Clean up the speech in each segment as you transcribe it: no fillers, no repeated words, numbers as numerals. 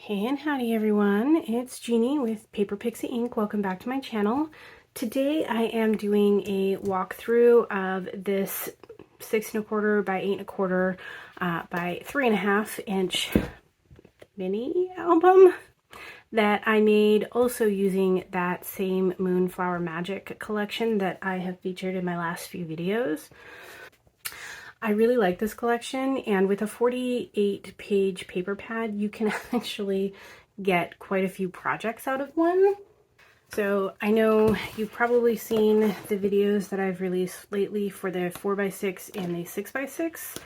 Hey and howdy everyone, it's Jeannie with Paper Pixie Ink. Welcome back to my channel. Today I am doing a walkthrough of this 6 1/4 by 8 1/4 by 3.5 inch mini album that I made also using that same Moonflower Magic collection that I have featured in my last few videos. I really like this collection, and with a 48-page paper pad, you can actually get quite a few projects out of one. So I know you've probably seen the videos that I've released lately for the 4x6 and the 6x6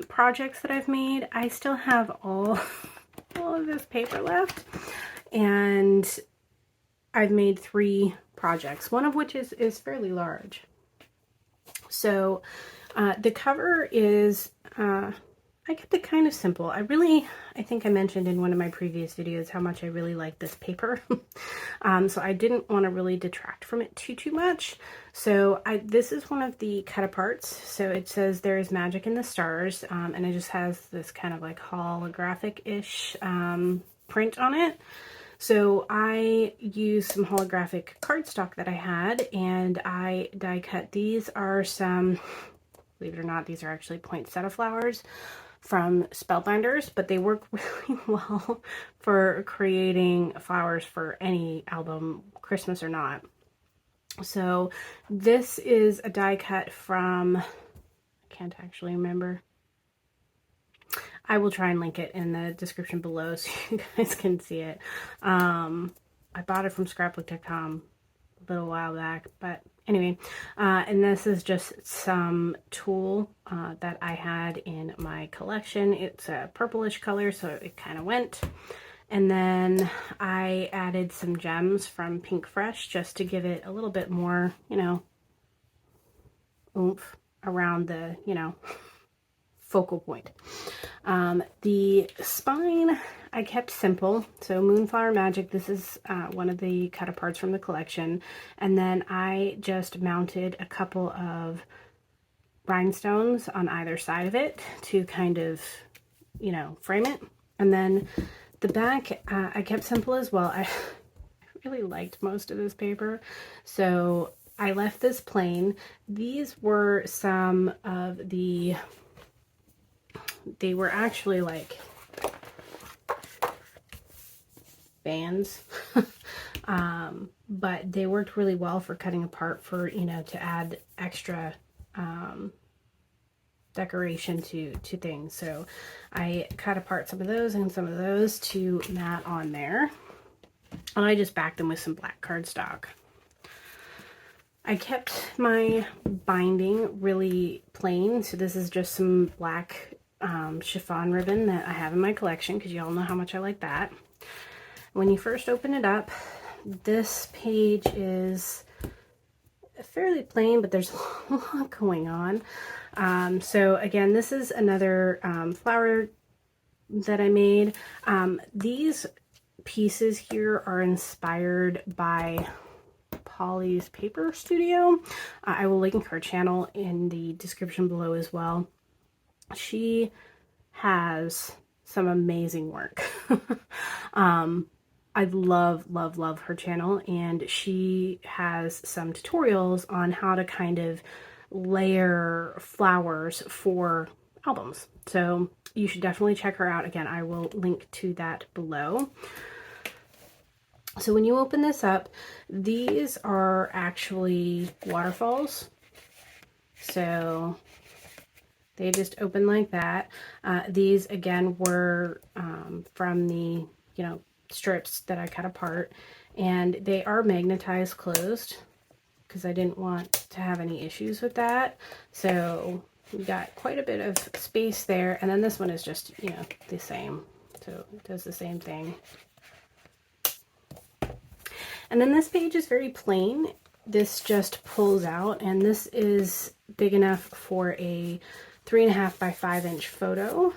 projects that I've made. I still have all of this paper left, and I've made 3 projects, one of which is fairly large. So the cover is, I kept it kind of simple. I think I mentioned in one of my previous videos how much I really like this paper. So I didn't want to really detract from it too much. So this is one of the cut aparts. So it says there is magic in the stars, and it just has this kind of like holographic-ish print on it. So I used some holographic cardstock that I had, and I die cut. These are some, believe it or not, these are actually poinsettia flowers from Spellbinders, but they work really well for creating flowers for any album, Christmas or not. So this is a die cut from, I can't actually remember. I will try and link it in the description below so you guys can see it. I bought it from scrapbook.com a little while back, but anyway, and this is just some tulle that I had in my collection. It's a purplish color, so it kind of went. And then I added some gems from Pink Fresh just to give it a little bit more, you know, oomph around the, you know, focal point. The spine I kept simple. So Moonflower Magic, this is one of the cut aparts from the collection. And then I just mounted a couple of rhinestones on either side of it to kind of, you know, frame it. And then the back I kept simple as well. I really liked most of this paper, so I left this plain. These were some of the, they were actually like bands, but they worked really well for cutting apart for, you know, to add extra decoration to things. So I cut apart some of those and some of those to mat on there, and I just backed them with some black cardstock. I kept my binding really plain, so this is just some black chiffon ribbon that I have in my collection because you all know how much I like that. When you first open it up, this page is fairly plain, but there's a lot going on. So again, this is another flower that I made. These pieces here are inspired by Polly's Paper Studio. I will link her channel in the description below as well. She has some amazing work. I love her channel, and she has some tutorials on how to kind of layer flowers for albums. So you should definitely check her out. Again, I will link to that below. So when you open this up, these are actually waterfalls. So they just open like that. These again were from the, you know, strips that I cut apart, and they are magnetized closed because I didn't want to have any issues with that. So we got quite a bit of space there, and then this one is just, you know, the same. So it does the same thing. And then this page is very plain. This just pulls out, and this is big enough for a 3.5 by 5 inch photo.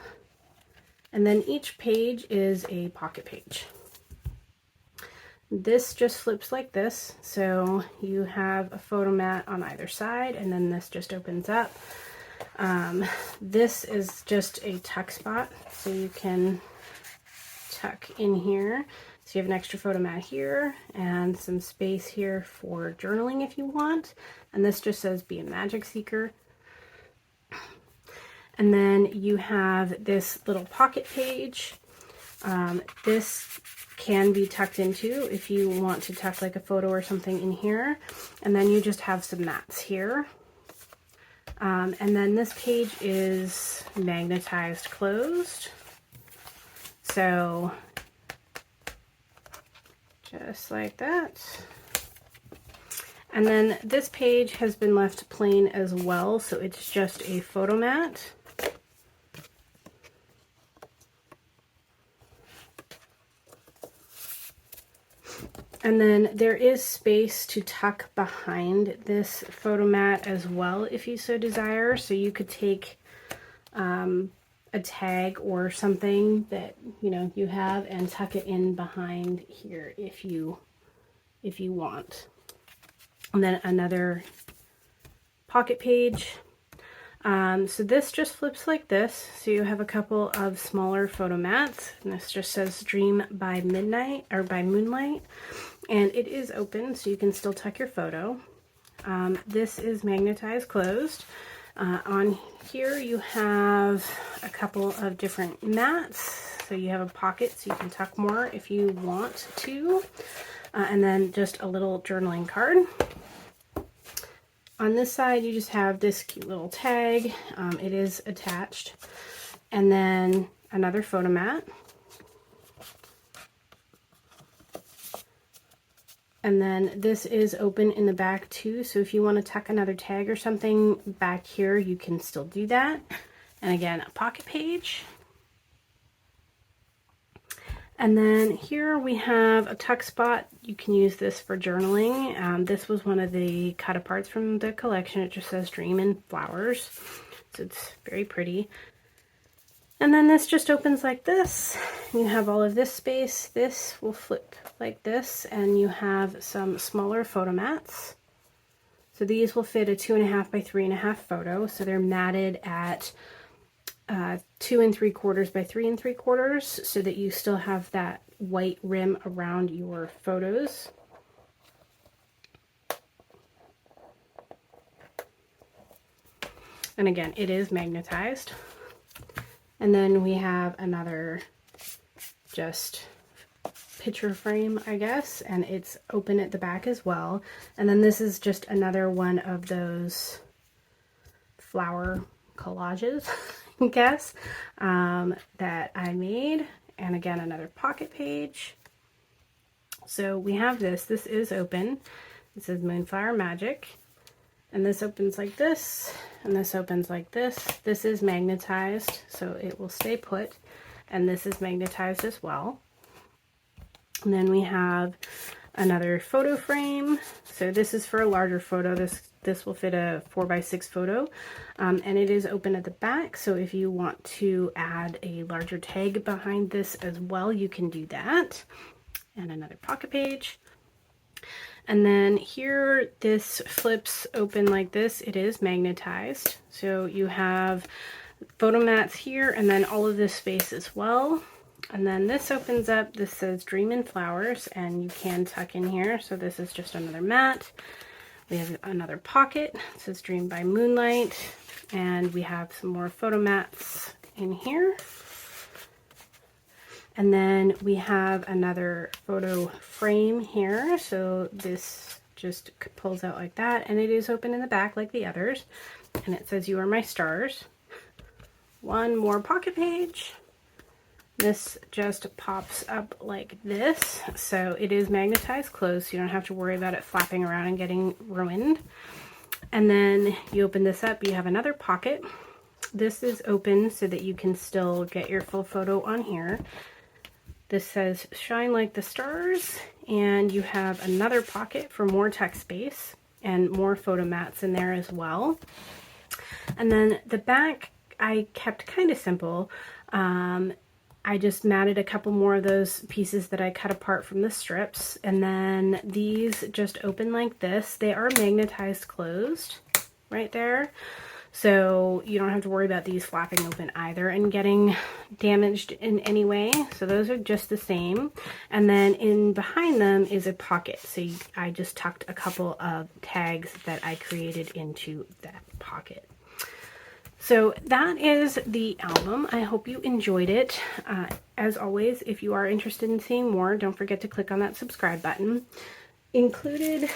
And then each page is a pocket page. This just flips like this, so you have a photo mat on either side, and then this just opens up. This is just a tuck spot, so you can tuck in here. So you have an extra photo mat here and some space here for journaling if you want. And this just says be a magic seeker. And then you have this little pocket page. This can be tucked into if you want to tuck like a photo or something in here. And then you just have some mats here. And then this page is magnetized closed. So just like that. And then this page has been left plain as well, so it's just a photo mat. And then there is space to tuck behind this photo mat as well if you so desire. So you could take a tag or something that you have and tuck it in behind here if you want. And then another pocket page. So this just flips like this. So you have a couple of smaller photo mats, and this just says Dream by Midnight or by Moonlight. And it is open, so you can still tuck your photo. This is magnetized closed. On here you have a couple of different mats. So you have a pocket so you can tuck more if you want to. And then just a little journaling card. On this side you just have this cute little tag. It is attached. And then another photo mat. And then this is open in the back too, so if you want to tuck another tag or something back here, you can still do that. And again, a pocket page. And then here we have a tuck spot. You can use this for journaling. This was one of the cut aparts from the collection. It just says Dream in Flowers, so it's very pretty. And then this just opens like this. You have all of this space. This will flip like this, and you have some smaller photo mats. So these will fit a 2.5 by 3.5 photo. So they're matted at 2 3/4 by 3 3/4, so that you still have that white rim around your photos. And again, it is magnetized. And then we have another just picture frame, I guess, and it's open at the back as well. And then this is just another one of those flower collages, I guess, that I made. And again, another pocket page. So we have this. This is open. It says Moonflower Magic. And this opens like this, and this opens like this. This is magnetized, so it will stay put. And this is magnetized as well. And then we have another photo frame. So this is for a larger photo. This will fit a 4 by 6 photo. And it is open at the back, so if you want to add a larger tag behind this as well, you can do that. And another pocket page. And then here, this flips open like this. It is magnetized. So you have photo mats here, and then all of this space as well. And then this opens up. This says Dream in Flowers, and you can tuck in here. So this is just another mat. We have another pocket. It says Dream by Moonlight. And we have some more photo mats in here. And then we have another photo frame here. So this just pulls out like that, and it is open in the back like the others. And it says You Are My Stars. One more pocket page. This just pops up like this. So it is magnetized closed, so you don't have to worry about it flapping around and getting ruined. And then you open this up, you have another pocket. This is open so that you can still get your full photo on here. This says Shine Like the Stars, and you have another pocket for more tuck space and more photo mats in there as well. And then the back I kept kind of simple. I just matted a couple more of those pieces that I cut apart from the strips, and then these just open like this. They are magnetized closed right there. so you don't have to worry about these flapping open either and getting damaged in any way. So those are just the same. And then in behind them is a pocket. So I just tucked a couple of tags that I created into that pocket. So that is the album. I hope you enjoyed it. As always, if you are interested in seeing more, don't forget to click on that subscribe button. Included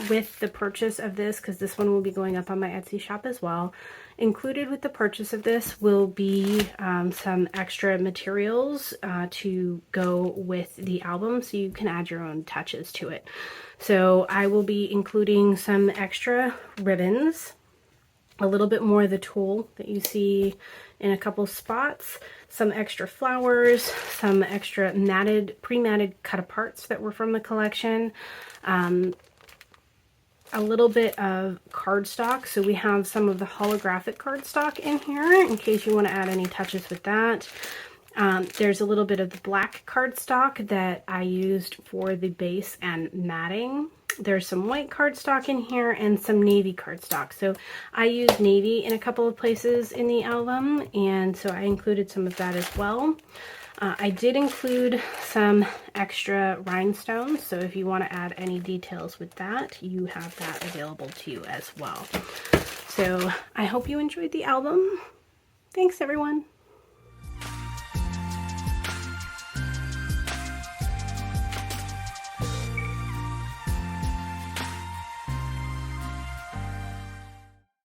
with the purchase of this, because this one will be going up on my Etsy shop as well, included with the purchase of this will be some extra materials to go with the album, so you can add your own touches to it. So I will be including some extra ribbons, a little bit more of the tulle that you see in a couple spots, some extra flowers, some extra matted, pre-matted cut-aparts that were from the collection, a little bit of cardstock. So we have some of the holographic cardstock in here in case you want to add any touches with that. There's a little bit of the black cardstock that I used for the base and matting. There's some white cardstock in here and some navy cardstock. So I used navy in a couple of places in the album, and so I included some of that as well. I did include some extra rhinestones, so if you want to add any details with that, you have that available to you as well. So I hope you enjoyed the album. Thanks, everyone.